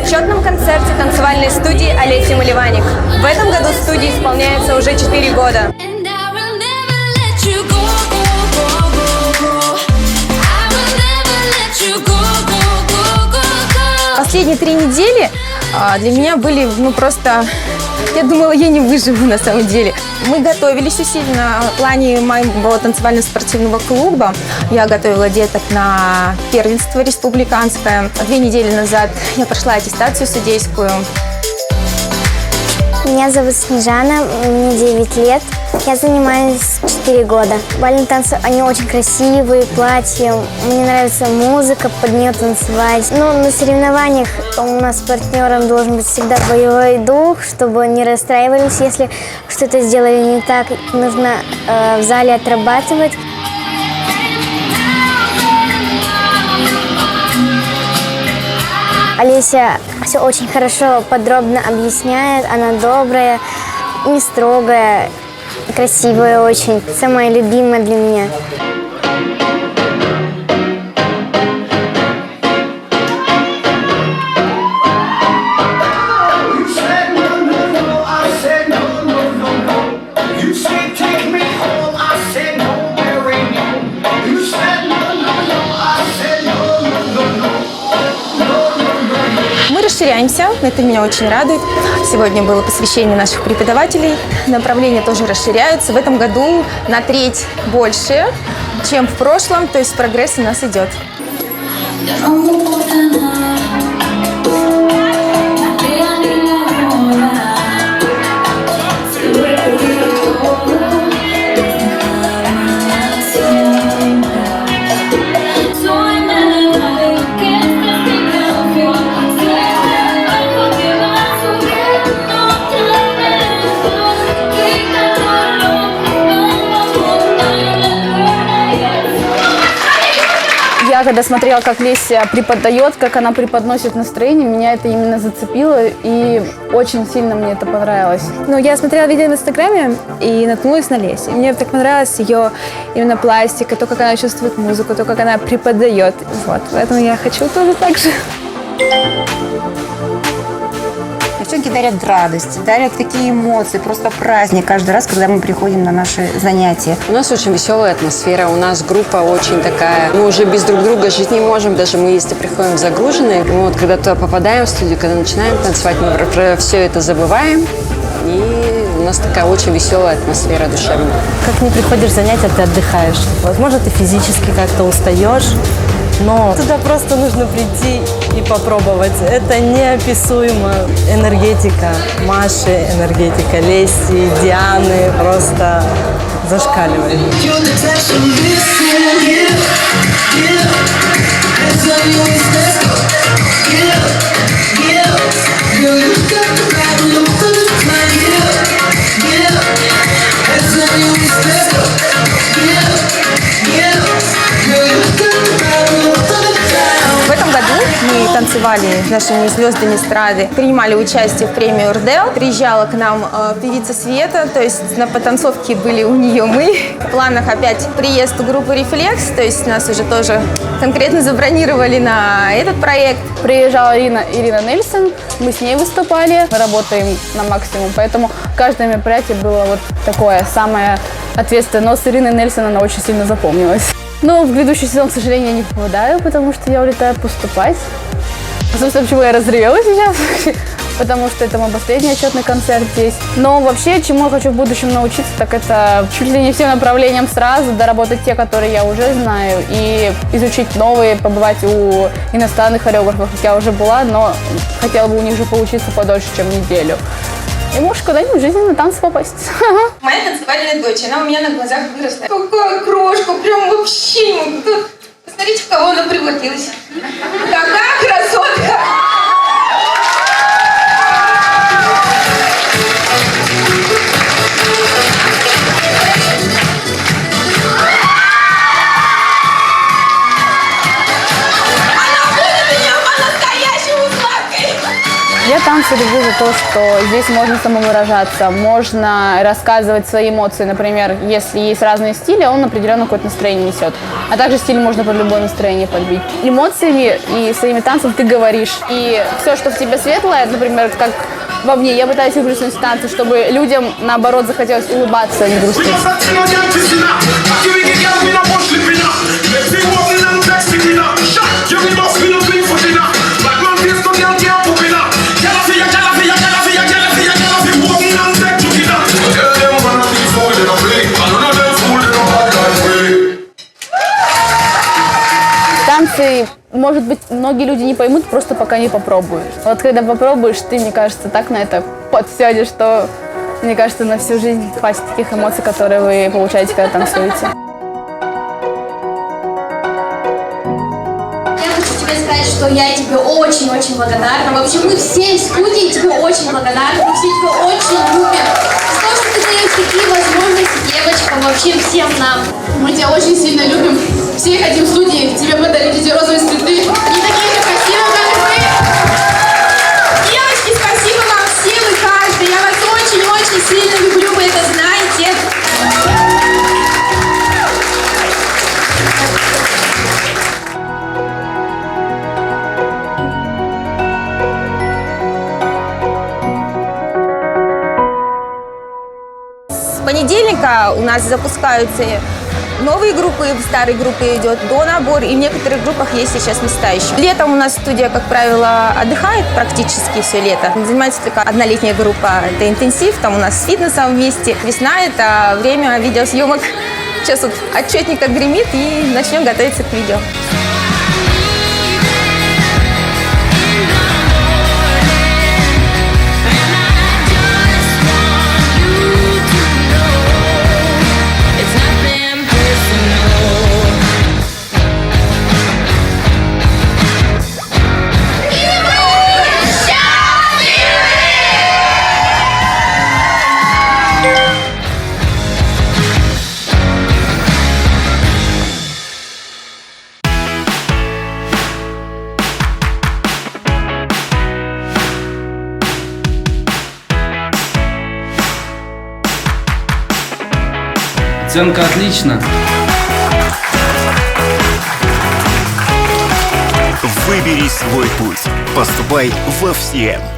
отчетном концерте танцевальной студии Олеси Маливаник. В этом году студии исполняется уже 4 года. Последние 3 недели для меня были, просто... Я думала, я не выживу на самом деле. Мы готовились усиленно в плане моего танцевально-спортивного клуба. Я готовила деток на первенство республиканское. 2 недели назад я прошла аттестацию судейскую. Меня зовут Снежана, мне 9 лет. Я занимаюсь 4 года. Бальные танцы, они очень красивые, платья. Мне нравится музыка, под нее танцевать. Но на соревнованиях у нас с партнером должен быть всегда боевой дух, чтобы не расстраивались, если что-то сделали не так. Нужно в зале отрабатывать. Олеся все очень хорошо, подробно объясняет. Она добрая, не строгая, красивая очень. Самая любимая для меня. Расширяемся, это меня очень радует. Сегодня было посвящение наших преподавателей. Направления тоже расширяются. В этом году на треть больше, чем в прошлом, то есть прогресс у нас идет. Я когда смотрела, как Леся преподает, как она преподносит настроение, меня это именно зацепило, и очень сильно мне это понравилось. Я смотрела видео в Инстаграме и наткнулась на Лесю. Мне так понравилась ее именно пластика, то, как она чувствует музыку, то, как она преподает. Поэтому я хочу тоже так же. Девчонки дарят радость, дарят такие эмоции, просто праздник каждый раз, когда мы приходим на наши занятия. У нас очень веселая атмосфера, у нас группа очень такая, мы уже без друг друга жить не можем, даже мы если приходим загруженные, мы когда туда попадаем в студию, когда начинаем танцевать, мы про все это забываем, и у нас такая очень веселая атмосфера душевная. Как не приходишь в занятия, ты отдыхаешь. Возможно, ты физически как-то устаешь, но туда просто нужно прийти и попробовать. Это неописуемо. Энергетика Маши, энергетика Леси, Дианы просто зашкаливает. В этом году мы танцевали с нашими звездами эстрады, принимали участие в премии «Урдел». Приезжала к нам певица Света, то есть на потанцовке были у нее мы. В планах опять приезд группы «Рефлекс», то есть нас уже тоже конкретно забронировали на этот проект. Приезжала Ирина Нельсон, мы с ней выступали, мы работаем на максимум, поэтому каждое мероприятие было такое, самое ответственное. Но с Ириной Нельсон она очень сильно запомнилась. Но в грядущий сезон, к сожалению, я не попадаю, потому что я улетаю поступать. Собственно, почему я разревелась сейчас, потому что это мой последний отчетный концерт здесь. Но вообще, чему я хочу в будущем научиться, так это чуть ли не всем направлениям сразу, доработать те, которые я уже знаю, и изучить новые, побывать у иностранных хореографов, как я уже была, но хотела бы у них же поучиться подольше, чем неделю. И может куда-нибудь в жизни на танцы попасть. Моя танцевальная дочь, она у меня на глазах выросла. Какая крошка, прям вообще не могу. Посмотрите, в кого она превратилась. Какая красотка! Я танцы танцы люблю за то, что здесь можно самовыражаться, можно рассказывать свои эмоции. Например, если есть разные стили, он определенно какое-то настроение несет. А также стиль можно под любое настроение подбить. Эмоциями и своими танцами ты говоришь. И все, что в тебе светлое, например, как во мне, я пытаюсь выплеснуть в танцы, чтобы людям, наоборот, захотелось улыбаться, а не грустить. Танцы, может быть, многие люди не поймут, просто пока не попробуешь. Вот когда попробуешь, ты, мне кажется, так на это подсядешь, что, мне кажется, на всю жизнь хватит таких эмоций, которые вы получаете, когда танцуете. Я хочу тебе сказать, что я тебе очень-очень благодарна. Вообще, мы всей студии тебе очень благодарны. Мы все тебя очень любим. За то, что ты даешь такие возможности девочкам, вообще всем нам. Мы тебя очень сильно любим. Все хотим в студии тебе подарить эти розовые цветы. Не такие же красивые, как вы. Девочки, спасибо вам всем и каждой. Я вас очень-очень сильно люблю, вы это знаете. С понедельника у нас запускаются новые группы, в старой группе идет донабор, и в некоторых группах есть сейчас места еще. Летом у нас студия, как правило, отдыхает практически все лето. Занимается только однолетняя группа, это интенсив, там у нас с фитнесом вместе. Весна – это время видеосъемок. Сейчас вот отчетник отгремит и начнем готовиться к видео. Оценка отлично. Выбери свой путь. Поступай во ФСИЭМ.